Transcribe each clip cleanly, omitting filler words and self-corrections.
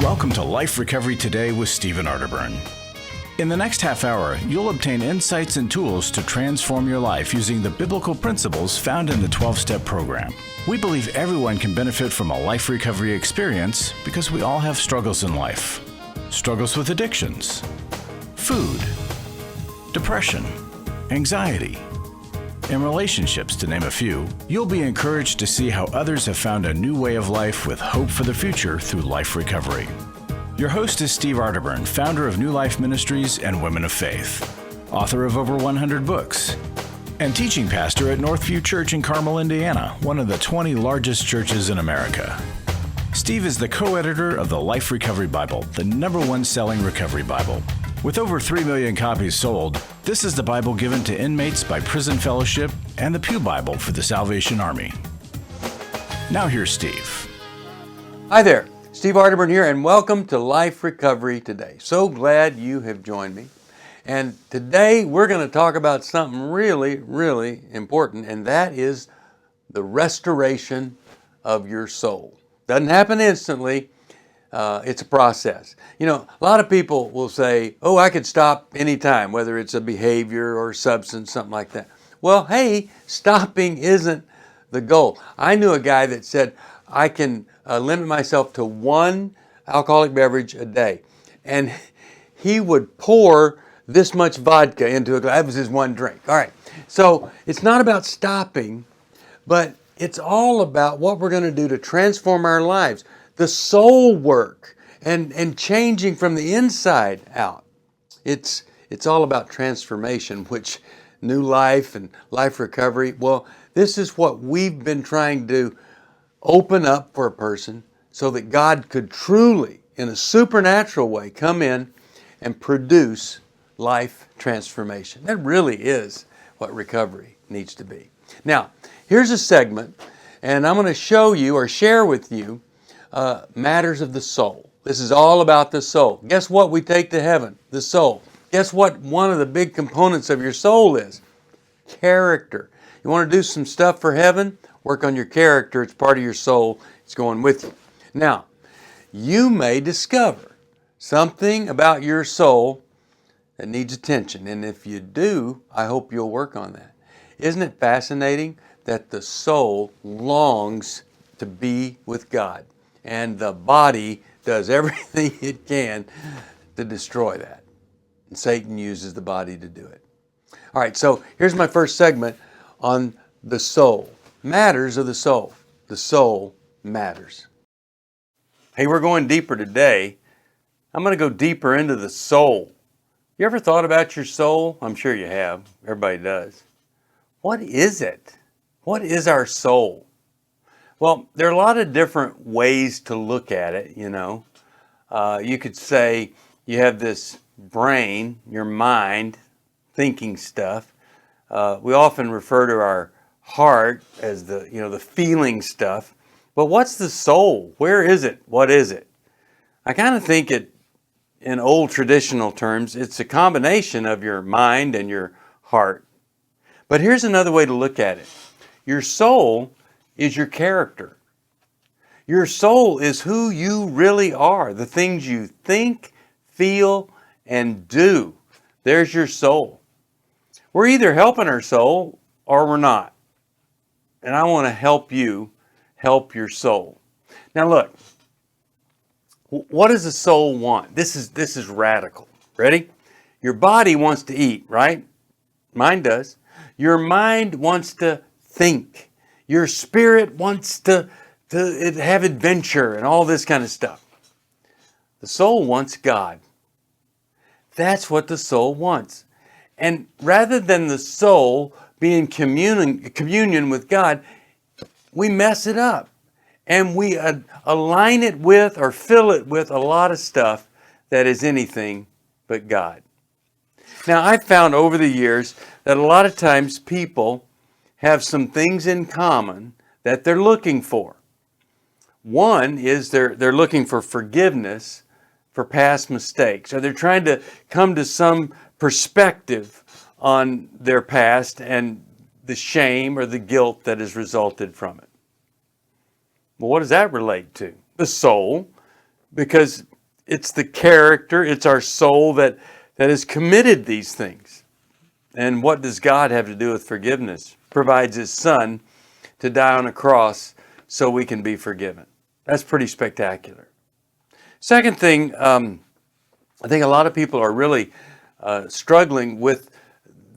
Welcome to Life Recovery Today with Stephen Arterburn. In the next half hour, you'll obtain insights and tools to transform your life using the biblical principles found in the 12-step program. We believe everyone can benefit from a life recovery experience because we all have struggles in life. Struggles with addictions, food, depression, anxiety, and relationships, to name a few. You'll be encouraged to see how others have found a new way of life with hope for the future through life recovery. Your host is Steve Arterburn, founder of New Life Ministries and Women of Faith, author of over 100 books, and teaching pastor at Northview Church in Carmel, Indiana, one of the 20 largest churches in America. Steve is the co-editor of the Life Recovery Bible, the #1 selling recovery Bible. With over 3 million copies sold, this is the Bible given to inmates by Prison Fellowship and the Pew Bible for the Salvation Army. Now here's Steve. Hi there, Steve Arterburn here, and welcome to Life Recovery Today. So glad you have joined me. And today we're going to talk about something really, really important, and that is the restoration of your soul. Doesn't happen instantly. It's a process. You know, a lot of people will say, oh, I could stop anytime, whether it's a behavior or substance, something like that. Well, hey, stopping isn't the goal. I knew a guy that said, I can limit myself to one alcoholic beverage a day. And he would pour this much vodka into a glass. That was his one drink. All right. So it's not about stopping, but it's all about what we're going to do to transform our lives. The soul work and changing from the inside out. It's all about transformation, which New Life and Life Recovery, well, this is what we've been trying to open up for a person so that God could truly, in a supernatural way, come in and produce life transformation. That really is what recovery needs to be. Now, here's a segment, and I'm going to show you or share with you matters of the soul. This is all about the soul. Guess what we take to heaven? The soul. Guess what one of the big components of your soul is? Character. You want to do some stuff for heaven? Work on your character. It's part of your soul. It's going with you. Now, you may discover something about your soul that needs attention. And if you do, I hope you'll work on that. Isn't it fascinating that the soul longs to be with God? And the body does everything it can to destroy that. And Satan uses the body to do it. All right, so here's my first segment on the soul. Matters of the soul. The soul matters. Hey, we're going deeper today. I'm going to go deeper into the soul. You ever thought about your soul? I'm sure you have. Everybody does. What is it? What is our soul? Well, there are a lot of different ways to look at it, you know. You could say you have this brain, your mind, thinking stuff. We often refer to our heart as the feeling stuff. But what's the soul? Where is it? What is it? I kind of think it, in old traditional terms, it's a combination of your mind and your heart. But here's another way to look at it. Your soul is your character. Your soul is who you really are, the things you think, feel, and do. There's your soul. We're either helping our soul or we're not. And I want to help you help your soul. Now look, what does the soul want? This is radical. Ready? Your body wants to eat, right? Mine does. Your mind wants to think. Your spirit wants to have adventure and all this kind of stuff. The soul wants God. That's what the soul wants. And rather than the soul being in communion with God, we mess it up. And we align it with or fill it with a lot of stuff that is anything but God. Now, I've found over the years that a lot of times people have some things in common that they're looking for. One is they're looking for forgiveness for past mistakes, or they're trying to come to some perspective on their past and the shame or the guilt that has resulted from it. Well, what does that relate to? The soul, because it's the character, it's our soul that has committed these things. And what does God have to do with forgiveness? Provides His Son to die on a cross so we can be forgiven. That's pretty spectacular. Second thing, I think a lot of people are really struggling with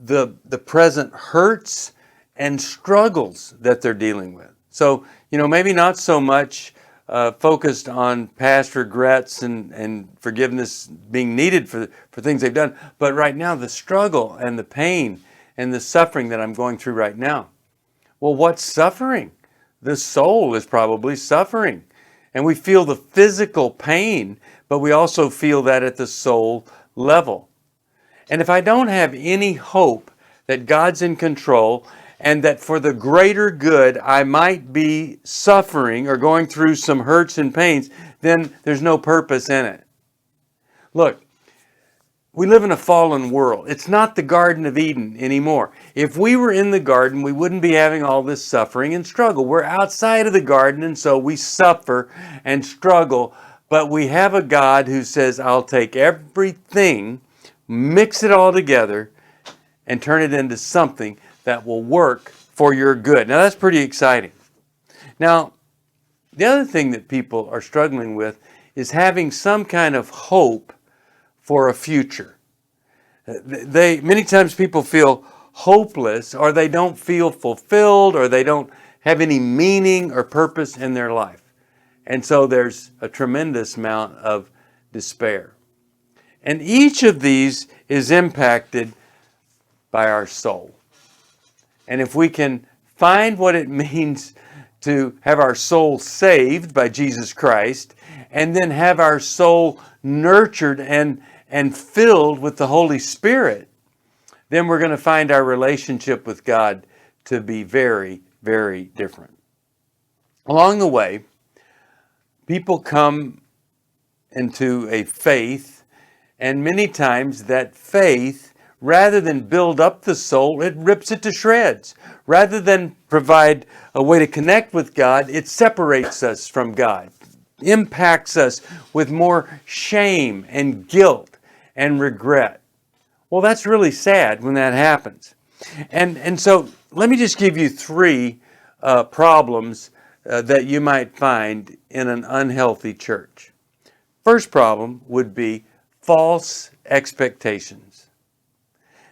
the present hurts and struggles that they're dealing with. So, maybe not so much focused on past regrets and forgiveness being needed for things they've done, but right now the struggle and the pain and the suffering that I'm going through right now. Well, what's suffering? The soul is probably suffering. And we feel the physical pain, but we also feel that at the soul level. And if I don't have any hope that God's in control and that for the greater good I might be suffering or going through some hurts and pains, then there's no purpose in it. Look, we live in a fallen world. It's not the Garden of Eden anymore. If we were in the garden, we wouldn't be having all this suffering and struggle. We're outside of the garden, and so we suffer and struggle. But we have a God who says, I'll take everything, mix it all together, and turn it into something that will work for your good. Now, that's pretty exciting. Now, the other thing that people are struggling with is having some kind of hope for a future. Many times people feel hopeless, or they don't feel fulfilled, or they don't have any meaning or purpose in their life. And so there's a tremendous amount of despair. And each of these is impacted by our soul. And if we can find what it means to have our soul saved by Jesus Christ, and then have our soul nurtured and filled with the Holy Spirit, then we're going to find our relationship with God to be very, very different. Along the way, people come into a faith, and many times that faith, rather than build up the soul, it rips it to shreds. Rather than provide a way to connect with God, it separates us from God, impacts us with more shame and guilt and regret. Well, that's really sad when that happens. And so let me just give you three problems that you might find in an unhealthy church. First problem would be false expectations.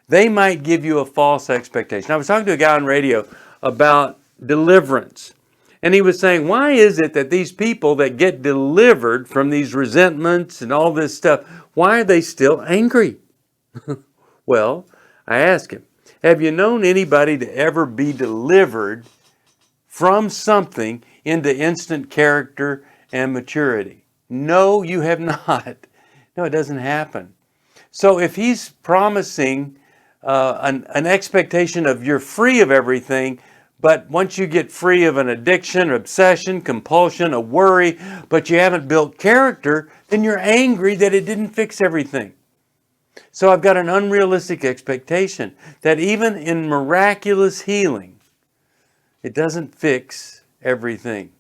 They might give you a false expectation. I was talking to a guy on radio about deliverance. And he was saying, why is it that these people that get delivered from these resentments and all this stuff, why are they still angry? Well, I asked him, have you known anybody to ever be delivered from something into instant character and maturity? No, you have not. No, it doesn't happen. So if he's promising an expectation of you're free of everything, but once you get free of an addiction, obsession, compulsion, a worry, but you haven't built character, then you're angry that it didn't fix everything. So I've got an unrealistic expectation that even in miraculous healing, it doesn't fix everything.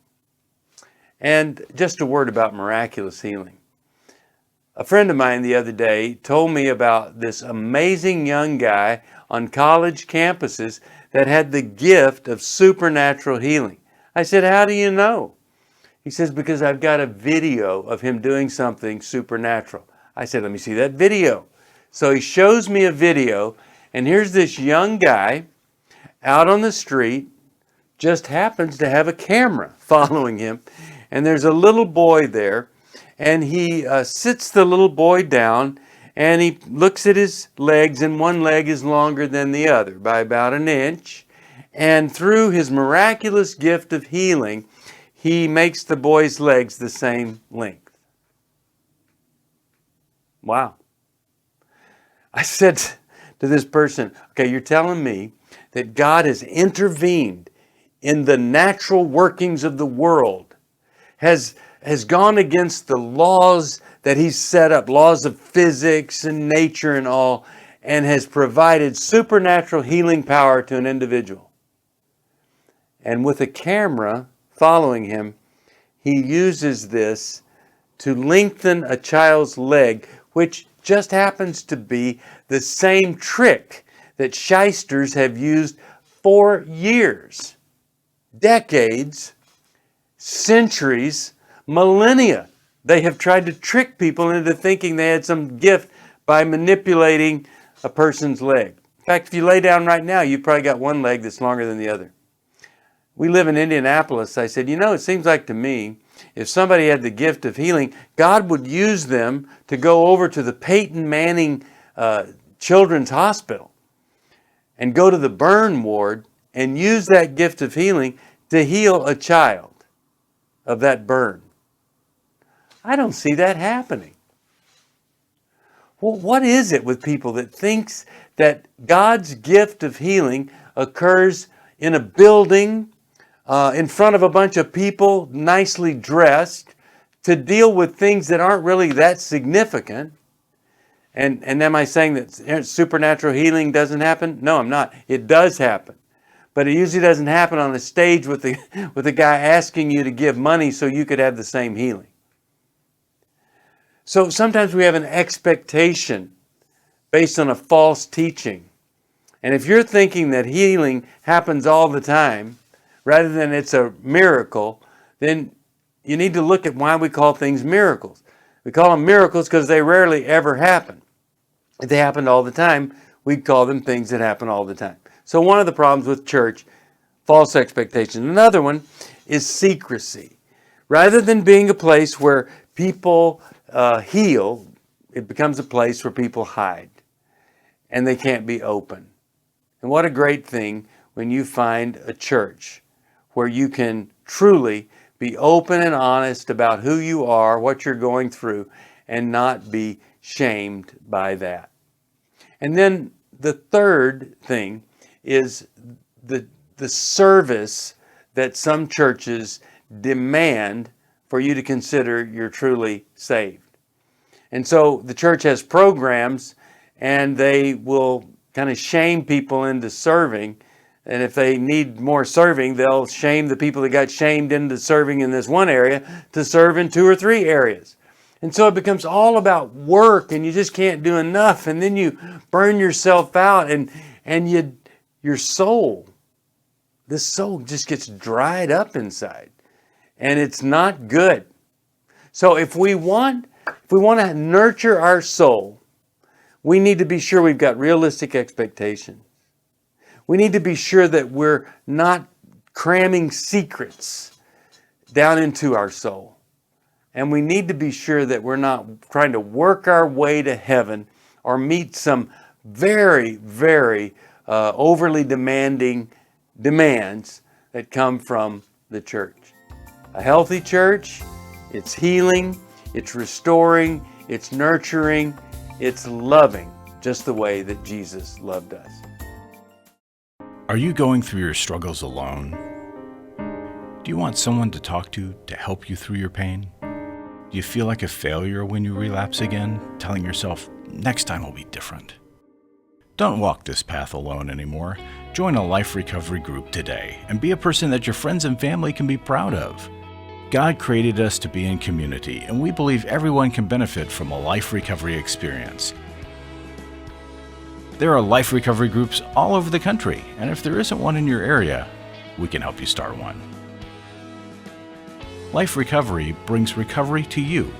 And just a word about miraculous healing. A friend of mine the other day told me about this amazing young guy on college campuses that had the gift of supernatural healing. I said, how do you know? He says, because I've got a video of him doing something supernatural. I said, let me see that video. So he shows me a video, and here's this young guy out on the street, just happens to have a camera following him, and there's a little boy there, and he sits the little boy down, and he looks at his legs, and one leg is longer than the other by about an inch. And through his miraculous gift of healing, he makes the boy's legs the same length. Wow. I said to this person, okay, you're telling me that God has intervened in the natural workings of the world, has gone against the laws that He's set up, laws of physics and nature and all, and has provided supernatural healing power to an individual. And with a camera following him, he uses this to lengthen a child's leg, which just happens to be the same trick that shysters have used for years, decades, centuries, millennia. They have tried to trick people into thinking they had some gift by manipulating a person's leg. In fact, if you lay down right now, you've probably got one leg that's longer than the other. We live in Indianapolis. I said, it seems like to me, if somebody had the gift of healing, God would use them to go over to the Peyton Manning Children's Hospital and go to the burn ward and use that gift of healing to heal a child of that burn. I don't see that happening. Well, what is it with people that thinks that God's gift of healing occurs in a building, in front of a bunch of people, nicely dressed, to deal with things that aren't really that significant? And am I saying that supernatural healing doesn't happen? No, I'm not. It does happen. But it usually doesn't happen on the stage with the guy asking you to give money so you could have the same healing. So sometimes we have an expectation based on a false teaching. And if you're thinking that healing happens all the time, rather than it's a miracle, then you need to look at why we call things miracles. We call them miracles because they rarely ever happen. If they happened all the time, we'd call them things that happen all the time. So one of the problems with church, false expectations. Another one is secrecy. Rather than being a place where people heal, it becomes a place where people hide and they can't be open. And what a great thing when you find a church where you can truly be open and honest about who you are, what you're going through, and not be shamed by that. And then the third thing is the service that some churches demand for you to consider you're truly saved. And so the church has programs and they will kind of shame people into serving. And if they need more serving, they'll shame the people that got shamed into serving in this one area to serve in 2 or 3 areas. And so it becomes all about work and you just can't do enough. And then you burn yourself out and your soul, this soul just gets dried up inside. And it's not good. So if we want to nurture our soul, we need to be sure we've got realistic expectations. We need to be sure that we're not cramming secrets down into our soul. And we need to be sure that we're not trying to work our way to heaven or meet some very, very overly demanding demands that come from the church. A healthy church, it's healing, it's restoring, it's nurturing, it's loving, just the way that Jesus loved us. Are you going through your struggles alone? Do you want someone to talk to help you through your pain? Do you feel like a failure when you relapse again, telling yourself, next time will be different? Don't walk this path alone anymore. Join a life recovery group today and be a person that your friends and family can be proud of. God created us to be in community, and we believe everyone can benefit from a life recovery experience. There are life recovery groups all over the country, and if there isn't one in your area, we can help you start one. Life Recovery brings recovery to you,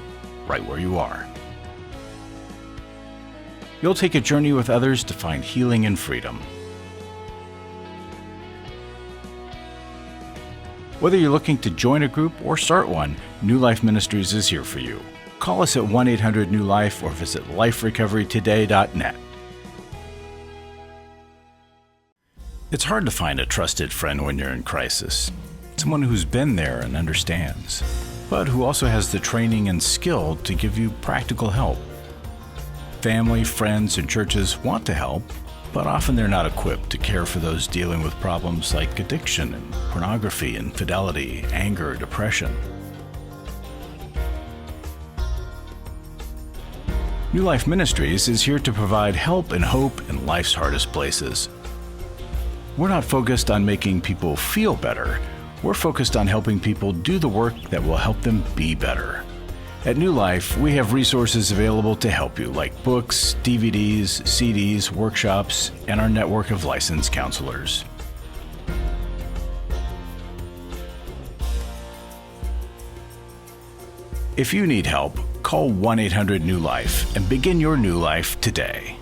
right where you are. You'll take a journey with others to find healing and freedom. Whether you're looking to join a group or start one, New Life Ministries is here for you. Call us at 1-800-NEW-LIFE or visit liferecoverytoday.net. It's hard to find a trusted friend when you're in crisis. Someone who's been there and understands, but who also has the training and skill to give you practical help. Family, friends, and churches want to help, but often they're not equipped to care for those dealing with problems like addiction and pornography, infidelity, anger, depression. New Life Ministries is here to provide help and hope in life's hardest places. We're not focused on making people feel better. We're focused on helping people do the work that will help them be better. At New Life, we have resources available to help you, like books, DVDs, CDs, workshops, and our network of licensed counselors. If you need help, call 1-800-NEW-LIFE and begin your new life today.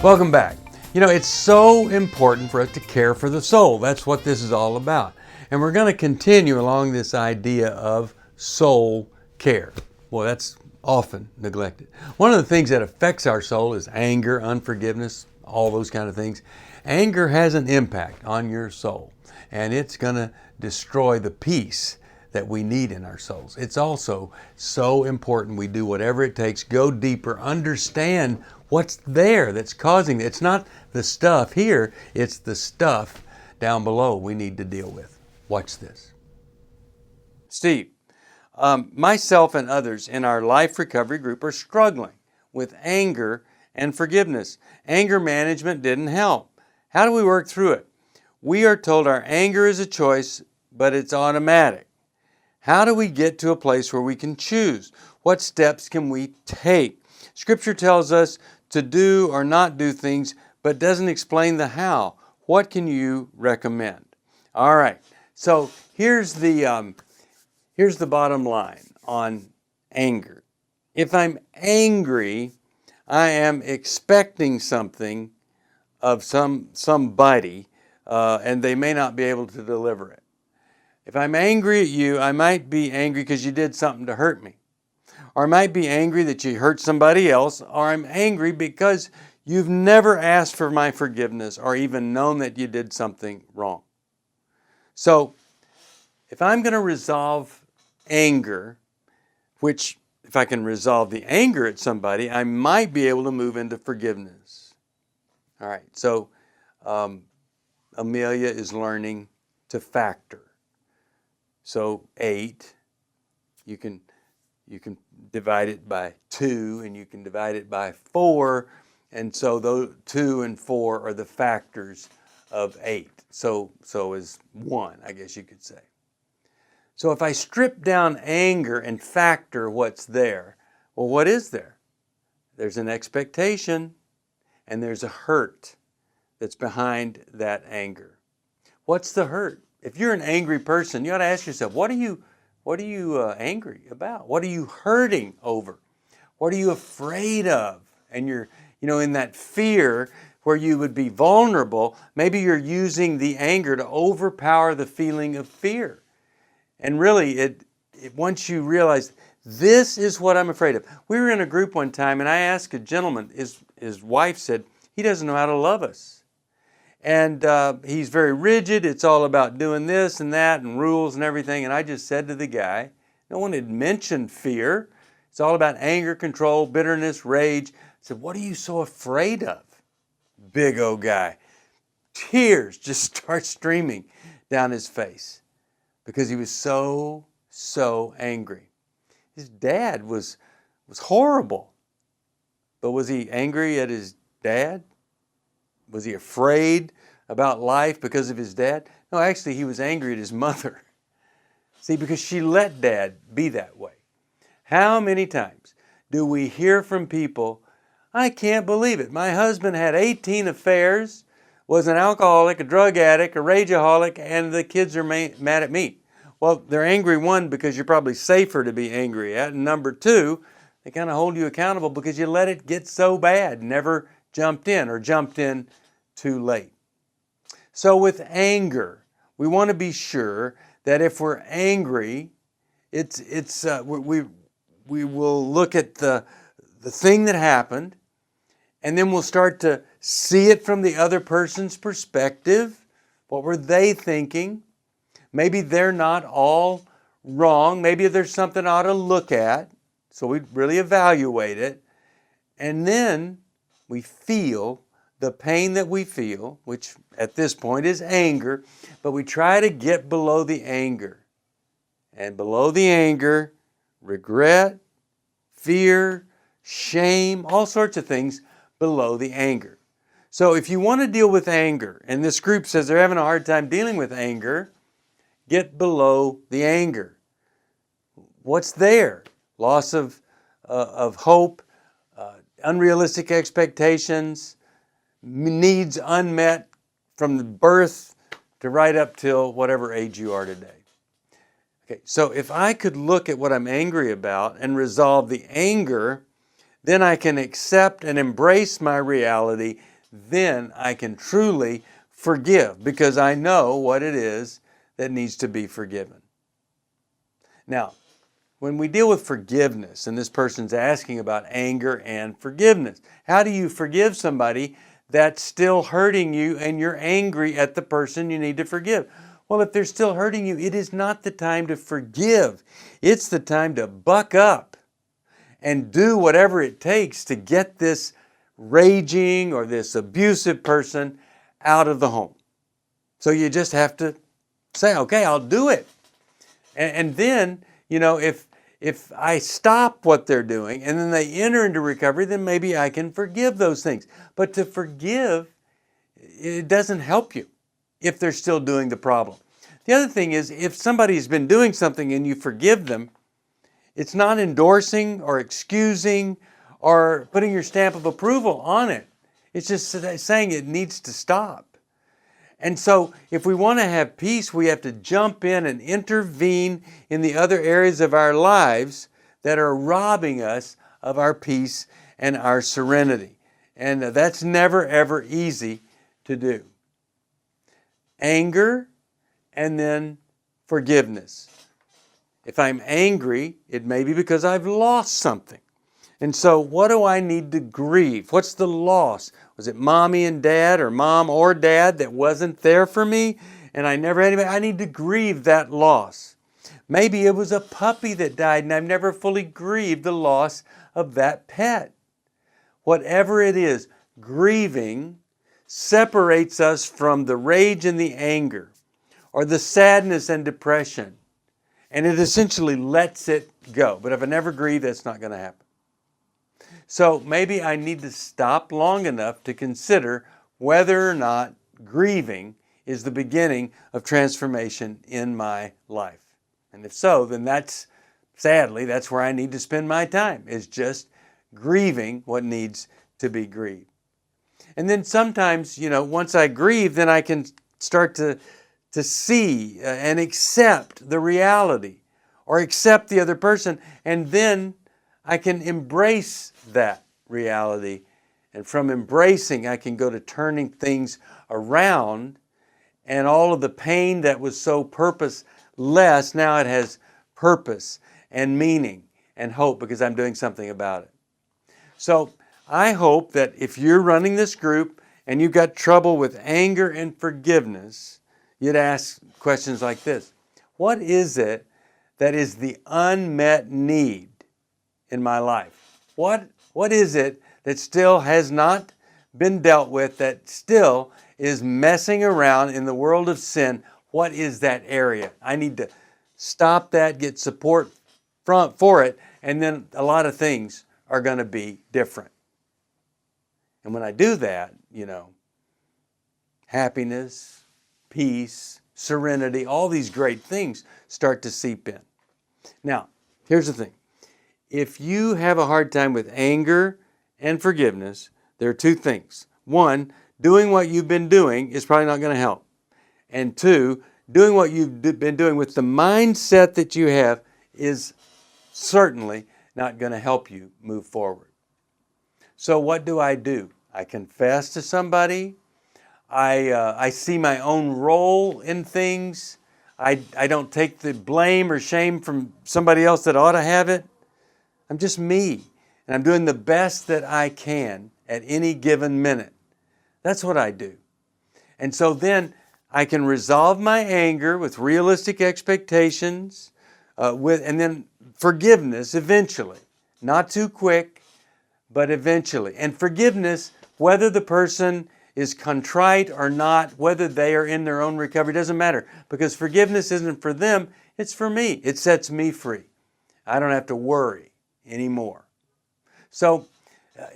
Welcome back. You know, it's so important for us to care for the soul. That's what this is all about. And we're going to continue along this idea of soul care. Well, that's often neglected. One of the things that affects our soul is anger, unforgiveness, all those kind of things. Anger has an impact on your soul, and it's going to destroy the peace that we need in our souls. It's also so important we do whatever it takes, go deeper, understand what's there that's causing it. It's not the stuff here, it's the stuff down below we need to deal with. Watch this. Steve, myself and others in our life recovery group are struggling with anger and forgiveness. Anger management didn't help. How do we work through it? We are told our anger is a choice, but it's automatic. How do we get to a place where we can choose? What steps can we take? Scripture tells us to do or not do things, but doesn't explain the how. What can you recommend? All right, so here's the bottom line on anger. If I'm angry, I am expecting something of somebody, and they may not be able to deliver it. If I'm angry at you, I might be angry because you did something to hurt me. Or I might be angry that you hurt somebody else, or I'm angry because you've never asked for my forgiveness or even known that you did something wrong. So, if I'm going to resolve anger, which if I can resolve the anger at somebody, I might be able to move into forgiveness. All right, so Amelia is learning to factor. So 8, you can divide it by 2, and you can divide it by 4, and so those 2 and 4 are the factors of 8. So is 1, I guess you could say. So if I strip down anger and factor what's there, well, what is there? There's an expectation, and there's a hurt that's behind that anger. What's the hurt? If you're an angry person, you ought to ask yourself, what are you angry about? What are you hurting over? What are you afraid of? And you're, in that fear where you would be vulnerable, maybe you're using the anger to overpower the feeling of fear. And really, once you realize, this is what I'm afraid of. We were in a group one time, and I asked a gentleman, his wife said, he doesn't know how to love us. And he's very rigid. It's all about doing this and that and rules and everything. And I just said to the guy, no one had mentioned fear. It's all about anger, control, bitterness, rage. I said, what are you so afraid of? Big old guy. Tears just start streaming down his face because he was so angry. His dad was horrible. But was he angry at his dad? Was he afraid about life because of his dad? No, actually, he was angry at his mother. See, because she let Dad be that way. How many times do we hear from people, I can't believe it. My husband had 18 affairs, was an alcoholic, a drug addict, a rageaholic, and the kids are mad at me. Well, they're angry, one, because you're probably safer to be angry at, and number 2, they kind of hold you accountable because you let it get so bad, never jumped in or jumped in too late. So with anger, we want to be sure that if we're angry, we will look at the thing that happened, and then we'll start to see it from the other person's perspective. What were they thinking? Maybe they're not all wrong. Maybe there's something I ought to look at. So we really evaluate it. And then we feel the pain that we feel, which at this point is anger, but we try to get below the anger. And below the anger, regret, fear, shame, all sorts of things below the anger. So if you want to deal with anger, and this group says they're having a hard time dealing with anger, get below the anger. What's there? Loss of hope, unrealistic expectations, needs unmet from the birth to right up till whatever age you are today. Okay, so if I could look at what I'm angry about and resolve the anger, then I can accept and embrace my reality. Then I can truly forgive because I know what it is that needs to be forgiven. Now, when we deal with forgiveness, and this person's asking about anger and forgiveness, how do you forgive somebody that's still hurting you and you're angry at the person you need to forgive? Well, if they're still hurting you, it is not the time to forgive. It's the time to buck up and do whatever it takes to get this raging or this abusive person out of the home. So you just have to say, okay, I'll do it. And then, if I stop what they're doing and then they enter into recovery, then maybe I can forgive those things. But to forgive, it doesn't help you if they're still doing the problem. The other thing is, if somebody's been doing something and you forgive them, it's not endorsing or excusing or putting your stamp of approval on it. It's just saying it needs to stop. And so if we want to have peace, we have to jump in and intervene in the other areas of our lives that are robbing us of our peace and our serenity. And that's never, ever easy to do. Anger and then forgiveness. If I'm angry, it may be because I've lost something. And so what do I need to grieve? What's the loss? Was it mommy and dad or mom or dad that wasn't there for me and I never had anybody? I need to grieve that loss. Maybe it was a puppy that died and I've never fully grieved the loss of that pet. Whatever it is, grieving separates us from the rage and the anger or the sadness and depression. And it essentially lets it go. But if I never grieve, that's not going to happen. So maybe I need to stop long enough to consider whether or not grieving is the beginning of transformation in my life. And if so, then sadly, that's where I need to spend my time, is just grieving what needs to be grieved. And then sometimes, once I grieve, then I can start to see and accept the reality or accept the other person, and then I can embrace that reality. And from embracing, I can go to turning things around, and all of the pain that was so purposeless, now it has purpose and meaning and hope because I'm doing something about it. So I hope that if you're running this group and you've got trouble with anger and forgiveness, you'd ask questions like this. What is it that is the unmet need in my life? What is it that still has not been dealt with, that still is messing around in the world of sin? What is that area? I need to stop that, get support for it, and then a lot of things are going to be different. And when I do that, happiness, peace, serenity, all these great things start to seep in. Now, here's the thing. If you have a hard time with anger and forgiveness, there are two things. One, doing what you've been doing is probably not going to help. And two, doing what you've been doing with the mindset that you have is certainly not going to help you move forward. So what do? I confess to somebody. I see my own role in things. I don't take the blame or shame from somebody else that ought to have it. I'm just me, and I'm doing the best that I can at any given minute. That's what I do. And so then I can resolve my anger with realistic expectations, and then forgiveness eventually. Not too quick, but eventually. And forgiveness, whether the person is contrite or not, whether they are in their own recovery, doesn't matter. Because forgiveness isn't for them, it's for me. It sets me free. I don't have to worry anymore. So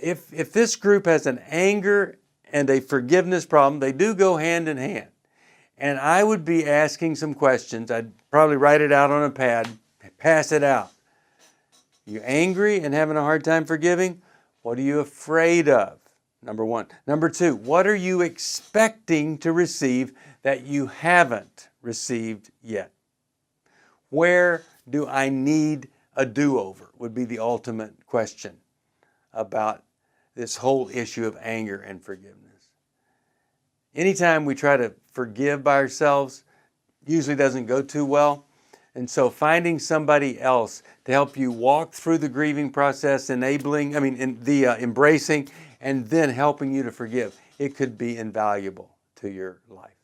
if this group has an anger and a forgiveness problem, they do go hand in hand. And I would be asking some questions. I'd probably write it out on a pad, pass it out. You angry and having a hard time forgiving? What are you afraid of? Number one. Number two, what are you expecting to receive that you haven't received yet? Where do I need a do-over would be the ultimate question about this whole issue of anger and forgiveness. Anytime we try to forgive by ourselves, usually doesn't go too well. And so finding somebody else to help you walk through the grieving process, embracing, and then helping you to forgive, it could be invaluable to your life.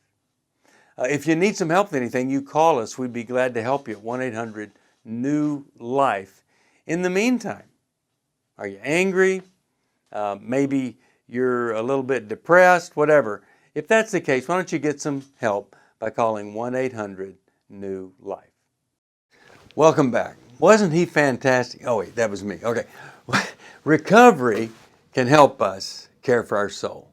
If you need some help with anything, you call us. We'd be glad to help you at 1-800-NEW-LIFE. In the meantime, are you angry? Maybe you're a little bit depressed, whatever. If that's the case, why don't you get some help by calling 1-800-NEW-LIFE. Welcome back. Wasn't he fantastic? Oh, wait, that was me. Okay. Recovery can help us care for our soul.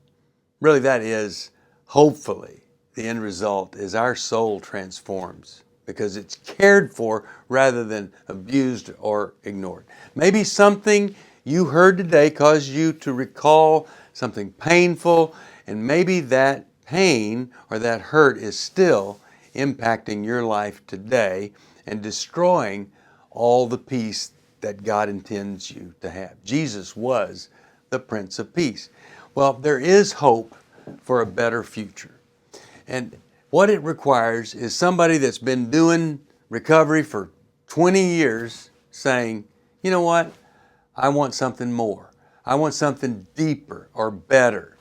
Really, that is, hopefully, the end result is our soul transforms because it's cared for rather than abused or ignored. Maybe something you heard today caused you to recall something painful, and maybe that pain or that hurt is still impacting your life today and destroying all the peace that God intends you to have. Jesus was the Prince of Peace. Well, there is hope for a better future. And what it requires is somebody that's been doing recovery for 20 years saying, you know what? I want something more. I want something deeper or better.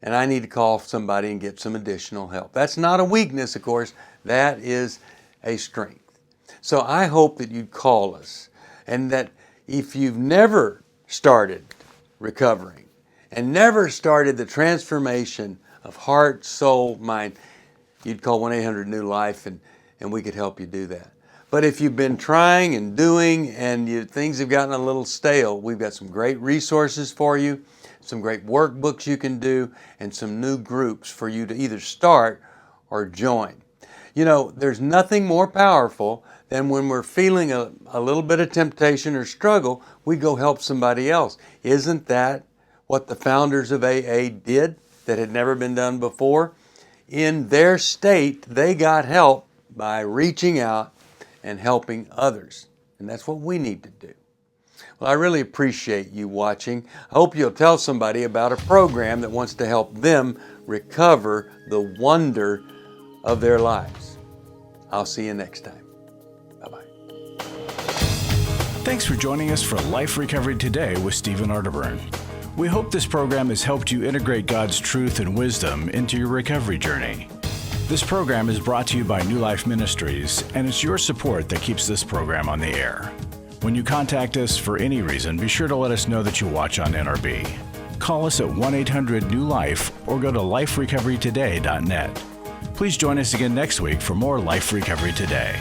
And I need to call somebody and get some additional help. That's not a weakness, of course. That is a strength. So I hope that you'd call us, and that if you've never started recovering and never started the transformation of heart, soul, mind, you'd call 1-800-NEW-LIFE and we could help you do that. But if you've been trying and doing and things have gotten a little stale, we've got some great resources for you, some great workbooks you can do, and some new groups for you to either start or join. You know, there's nothing more powerful than when we're feeling a little bit of temptation or struggle, we go help somebody else. Isn't that what the founders of AA did that had never been done before? In their state, they got help by reaching out and helping others. And that's what we need to do. Well, I really appreciate you watching. I hope you'll tell somebody about a program that wants to help them recover the wonder of their lives. I'll see you next time. Bye-bye. Thanks for joining us for Life Recovery Today with Stephen Arterburn. We hope this program has helped you integrate God's truth and wisdom into your recovery journey. This program is brought to you by New Life Ministries, and it's your support that keeps this program on the air. When you contact us for any reason, be sure to let us know that you watch on NRB. Call us at 1-800-NEW-LIFE or go to liferecoverytoday.net. Please join us again next week for more Life Recovery Today.